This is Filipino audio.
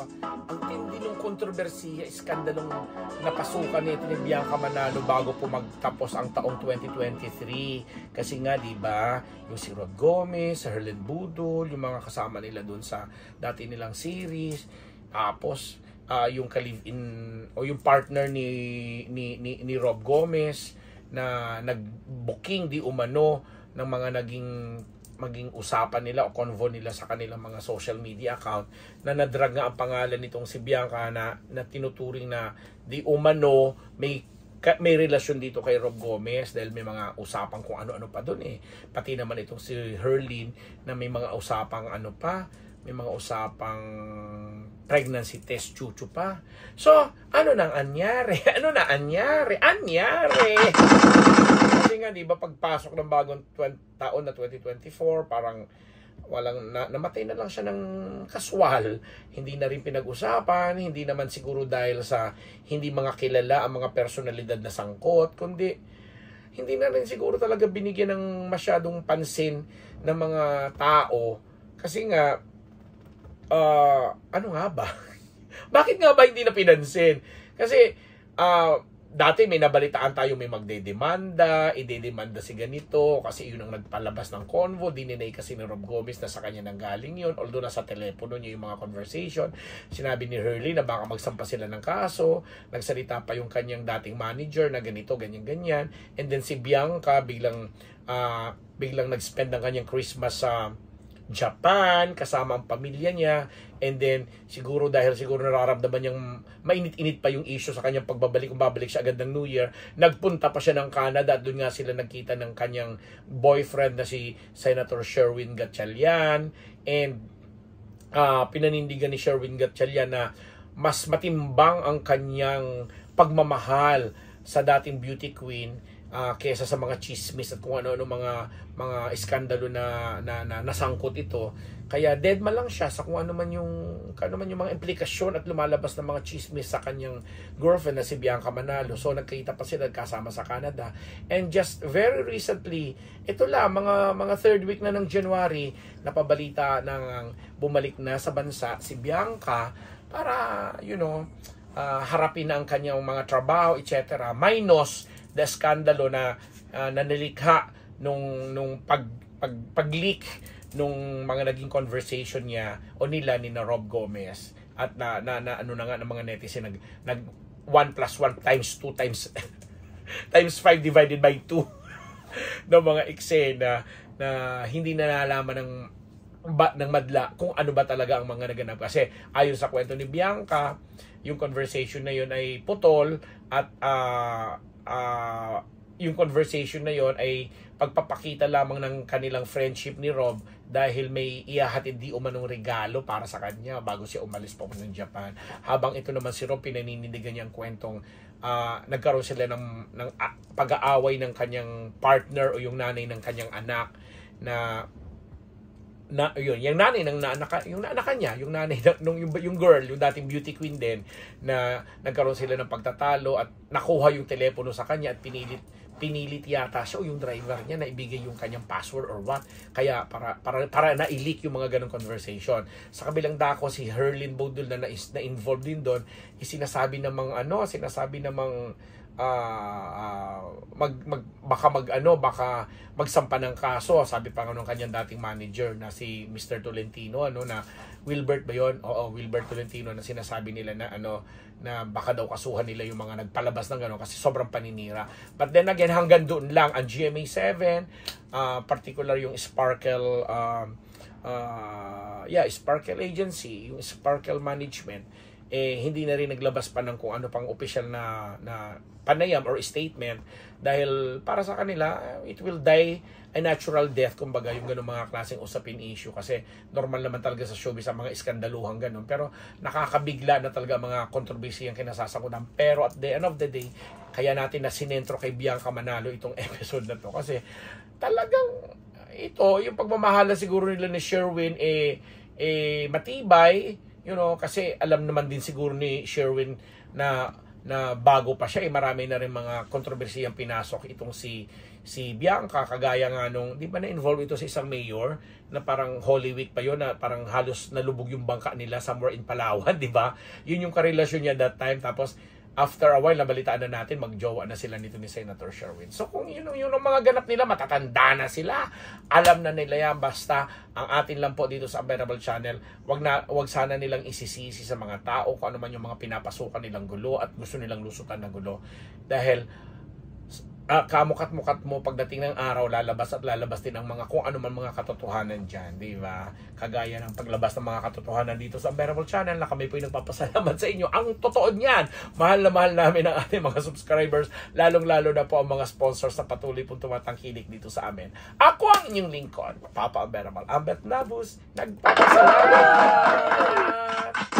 ang tindi ng kontrobersiya, iskandalong napasukan nito ni Bianca Manalo bago po magtapos ang taong 2023. Kasi nga, di ba, yung si Rob Gomez, si Herlin Budol, yung mga kasama nila dun sa dati nilang series. Tapos, yung ka-live-in o yung partner ni Rob Gomez na nag-booking di umano ng mga maging usapan nila o convo nila sa kanilang mga social media account na nadrag nga ang pangalan nitong si Bianca na tinuturing na di umano may relasyon dito kay Rob Gomez dahil may mga usapang kung ano-ano pa doon eh. Pati naman itong si Herlin na may mga usapang may mga usapang pregnancy test chuchu pa. So, ano nang anyari? Ano na anyari? Kasi nga, di ba, pagpasok ng bagong taon na 2024, parang walang namatay na lang siya ng kaswal. Hindi na rin pinag-usapan, hindi naman siguro dahil sa hindi mga kilala ang mga personalidad na sangkot, kundi hindi na rin siguro talaga binigyan ng masyadong pansin ng mga tao. Kasi nga, ano nga ba? Bakit nga ba hindi na pinansin? Kasi, dati may nabalitaan tayo may magdedemanda, idedemanda si ganito, kasi yun ang nagpalabas ng convo, dininay kasi ni Rob Gomez na sa kanya nanggaling yun, although nasa telepono niya yung mga conversation. Sinabi ni Hurley na baka magsampa sila ng kaso, nagsalita pa yung kanyang dating manager na ganito, ganyan-ganyan, and then si Bianca biglang nag-spend ng kanyang Christmas sa Japan, kasama ang pamilya niya, and then siguro nararamdaman niyang mainit-init pa yung issue sa kanyang pagbabalik, kung babalik siya agad ng New Year, nagpunta pa siya ng Canada at doon nga sila nagkita ng kanyang boyfriend na si Senator Sherwin Gatchalian, and pinanindigan ni Sherwin Gatchalian na mas matimbang ang kanyang pagmamahal sa dating beauty queen kesa sa mga chismis at kung ano-ano mga iskandalo na nasangkot ito. Kaya dead man lang siya sa kung ano man yung mga implikasyon at lumalabas ng mga chismis sa kanyang girlfriend na si Bianca Manalo. So nagkita pa sila, kasama sa Canada. And just very recently, ito lang, mga third week na ng January, napabalita ng bumalik na sa bansa si Bianca para, harapin na ang kanyang mga trabaho, etc. Minus the skandalo na nilikha nung pag-leak nung mga naging conversation niya o nila ni Rob Gomez at na ano na nga ng mga netizen nag 1 plus 1 times 2 times 5 divided by 2 ng mga eksena na hindi na nalaman ng madla kung ano ba talaga ang mga naganap. Kasi ayon sa kwento ni Bianca, yung conversation na yun ay putol at yung conversation na yon ay pagpapakita lamang ng kanilang friendship ni Rob dahil may ihahatid di umanong regalo para sa kanya bago siya umalis pa ng Japan. Habang ito naman si Rob, pinaninindigan niya ang kwentong nagkaroon sila ng pag-aaway ng kanyang partner o yung nanay ng kanyang anak yung nanay ng anak niya, yung nanay yung girl, yung dating beauty queen din, na nagkaroon sila ng pagtatalo at nakuha yung telepono sa kanya at pinilit yata siya o yung driver niya na ibigay yung kanyang password or what. Kaya para na-leak yung mga ganong conversation. Sa kabilang dako, si Herlin Budol na involved din doon, sinasabi namang baka magsampa ng kaso. Sabi pa ng kanyang dating manager na si Mr. Tolentino na Wilbert ba yun? Oo, Wilbert Tolentino, na sinasabi nila na baka daw kasuhan nila yung mga nagpalabas ng gano'n kasi sobrang paninira. But then again, hanggang doon lang ang GMA7, particular yung Sparkle Sparkle Agency, yung Sparkle Management, hindi na rin naglabas pa ng kung ano pang official na panayam or statement dahil para sa kanila it will die a natural death, kumbaga yung ganung mga klaseng usapin issue, kasi normal naman talaga sa showbiz ang mga iskandaluhang ganun, pero nakakabigla na talaga mga kontrobersi ang kinasasakutan. Pero at the end of the day, kaya natin na sinentro kay Bianca Manalo itong episode na to kasi talagang ito yung pagmamahala siguro nila ni Sherwin matibay, kasi alam naman din siguro ni Sherwin na na bago pa siya, marami na rin mga kontrobersiyang pinasok itong si Bianca, kagaya nga nung, di ba na-involve ito sa isang mayor na parang Holy Week pa yun, na parang halos nalubog yung bangka nila somewhere in Palawan, di ba? Yun yung karelasyon niya that time. Tapos after a while, nabalitaan na natin, magjowa na sila nito ni Senator Sherwin. So kung yun ang mga ganap nila, matatanda na sila. Alam na nila yan. Basta, ang atin lang po dito sa Unbearable Channel, wag sana nilang isisisi sa mga tao kung ano man yung mga pinapasukan nilang gulo at gusto nilang lusutan ng gulo. Dahil, kamukat-mukat mo pagdating ng araw, lalabas din ang mga kung ano man mga katotohanan dyan, di ba? Kagaya ng paglabas ng mga katotohanan dito sa Unbearable Channel na kami po yung nagpapasalamat sa inyo. Ang totoo niyan, mahal na mahal namin ang ating mga subscribers, lalong-lalo na po ang mga sponsors na patuloy pong tumatangkilik dito sa amin. Ako ang inyong lingkod, Papa Unbearable, Ambet Nabus, nagpapasalamat!